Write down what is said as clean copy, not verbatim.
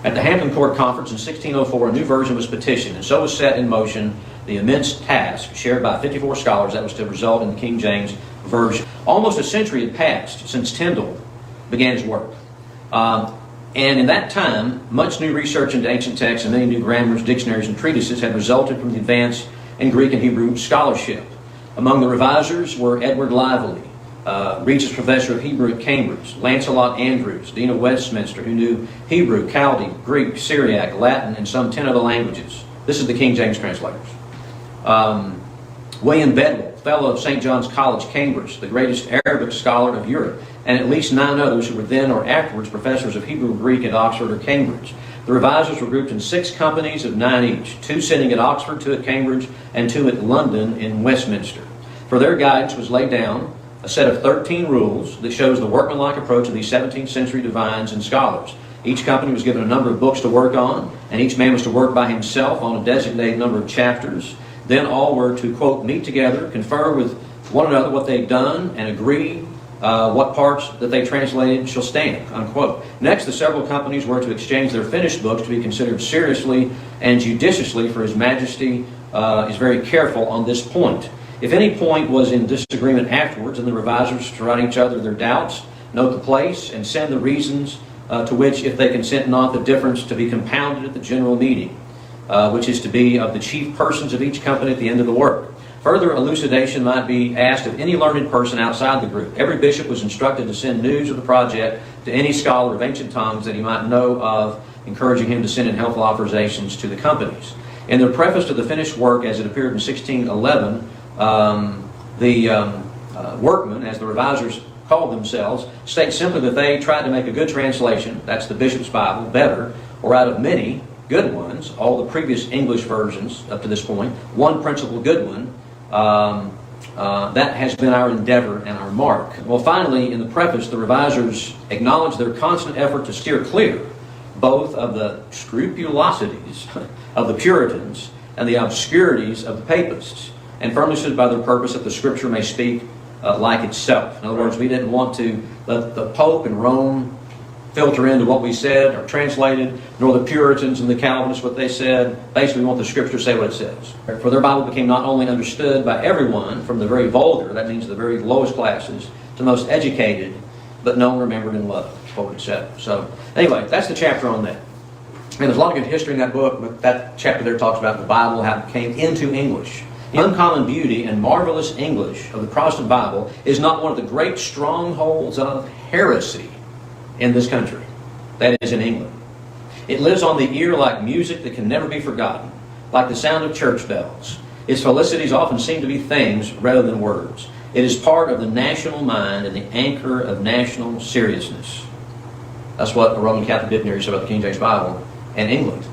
At the Hampton Court Conference in 1604, a new version was petitioned, and so was set in motion the immense task shared by 54 scholars that was to result in the King James Version. Almost a century had passed since Tyndale began his work. And in that time, much new research into ancient texts and many new grammars, dictionaries, and treatises had resulted from the advance in Greek and Hebrew scholarship. Among the revisers were Edward Lively, Regis Professor of Hebrew at Cambridge, Lancelot Andrews, Dean of Westminster, who knew Hebrew, Chaldee, Greek, Syriac, Latin, and some 10 other languages. This is the King James translators. William Bedwell, Fellow of St. John's College, Cambridge, the greatest Arabic scholar of Europe, and at least 9 others who were then or afterwards professors of Hebrew and Greek at Oxford or Cambridge. The revisers were grouped in 6 companies of 9 each, 2 sitting at Oxford, 2 at Cambridge, and 2 at London in Westminster. For their guidance was laid down a set of 13 rules that shows the workmanlike approach of these 17th century divines and scholars. Each company was given a number of books to work on, and each man was to work by himself on a designated number of chapters. Then all were to, quote, meet together, confer with one another what they've done, and agree what parts that they translated shall stand, unquote. Next, the several companies were to exchange their finished books to be considered seriously and judiciously, for His Majesty is very careful on this point. If any point was in disagreement afterwards, then the revisers to write each other their doubts, note the place, and send the reasons to which, if they consent not, the difference to be compounded at the general meeting, which is to be of the chief persons of each company at the end of the work. Further elucidation might be asked of any learned person outside the group. Every bishop was instructed to send news of the project to any scholar of ancient tongues that he might know of, encouraging him to send in helpful authorizations to the companies. In their preface to the finished work, as it appeared in 1611, the workmen, as the revisers called themselves, state simply that they tried to make a good translation, that's the bishop's Bible, better, or out of many good ones, all the previous English versions up to this point, one principal good one. That has been our endeavor and our mark. Well, finally, in the preface, the revisers acknowledge their constant effort to steer clear both of the scrupulosities of the Puritans and the obscurities of the Papists, and firmly stood by their purpose that the Scripture may speak like itself. In other words, we didn't want to let the Pope and Rome filter into what we said or translated, nor the Puritans and the Calvinists what they said. Basically, we want the Scripture to say what it says. For their Bible became not only understood by everyone, from the very vulgar, that means the very lowest classes, to the most educated, but known, remembered, and loved, quote, etc. So, anyway, that's the chapter on that. And there's a lot of good history in that book, but that chapter there talks about the Bible, how it came into English. The uncommon beauty and marvelous English of the Protestant Bible is not one of the great strongholds of heresy in this country, that is, in England. It lives on the ear like music that can never be forgotten, like the sound of church bells. Its felicities often seem to be things rather than words. It is part of the national mind and the anchor of national seriousness. That's what a Roman Catholic dictionary says about the King James Bible and England.